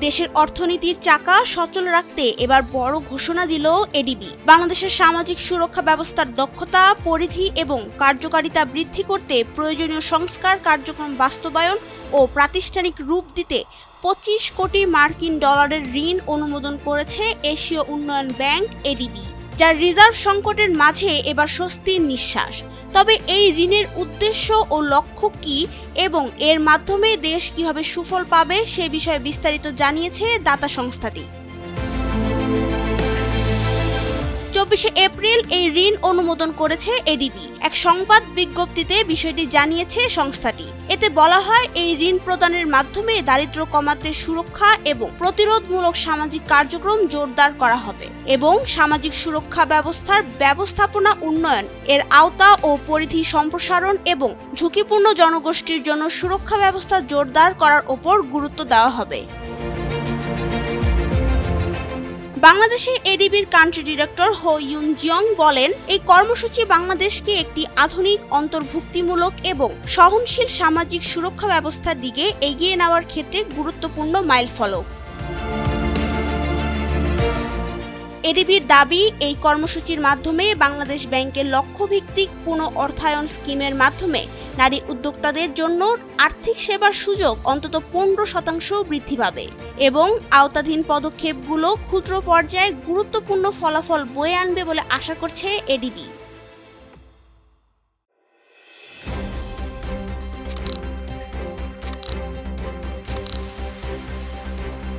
দেশের অর্থনীতির চাকা সচল রাখতে এবার বড় ঘোষণা দিল এডিবি। বাংলাদেশের সামাজিক সুরক্ষা ব্যবস্থার দক্ষতা, পরিধি এবং কার্যকারিতা বৃদ্ধি করতে প্রয়োজনীয় সংস্কার কার্যক্রম বাস্তবায়ন ও প্রাতিষ্ঠানিক রূপ দিতে 25 কোটি মার্কিন ডলারের ঋণ অনুমোদন করেছে এশীয় উন্নয়ন ব্যাংক এডিবি, যার রিজার্ভ সংকটের মাঝে এবার স্বস্তির নিঃশ্বাস। তবে এই ঋণের উদ্দেশ্য ও লক্ষ্য কী এবং এর মাধ্যমে দেশ কিভাবে সুফল পাবে সে বিষয়ে বিস্তারিত জানিয়েছে দাতা সংস্থাটি। 24 এপ্রিল এই ঋণ অনুমোদন করেছে এডিবি। এক সংবাদ বিজ্ঞপ্তিতে বিষয়টি জানিয়েছে সংস্থাটি। এতে বলা হয়, এই ঋণ প্রদানের মাধ্যমে দারিদ্র্য কমাতে সুরক্ষা এবং প্রতিরোধমূলক সামাজিক কার্যক্রম জোরদার করা হবে এবং সামাজিক সুরক্ষা ব্যবস্থার ব্যবস্থাপনা উন্নয়ন, এর আওতা ও পরিধি সম্প্রসারণ এবং ঝুঁকিপূর্ণ জনগোষ্ঠীর জন্য সুরক্ষা ব্যবস্থা জোরদার করার ওপর গুরুত্ব দেওয়া হবে। বাংলাদেশে এডিবির কান্ট্রি ডিরেক্টর হো ইউন জিয়ং বলেন, এই কর্মসূচি বাংলাদেশকে একটি আধুনিক, অন্তর্ভুক্তিমূলক এবং সহনশীল সামাজিক সুরক্ষা ব্যবস্থার দিকে এগিয়ে নেওয়ার ক্ষেত্রে গুরুত্বপূর্ণ মাইলফলক। এডিবির দাবি, এই কর্মসূচির মাধ্যমে বাংলাদেশ ব্যাংকের লক্ষ্যভিত্তিক পুনঃ অর্থায়ন স্কিমের মাধ্যমে নারী উদ্যোক্তাদের জন্য আর্থিক সেবার সুযোগ অন্তত 15% বৃদ্ধি পাবে এবং আওতাধীন পদক্ষেপগুলো ক্ষুদ্র পর্যায়ে গুরুত্বপূর্ণ ফলাফল বয়ে আনবে বলে আশা করছে এডিবি।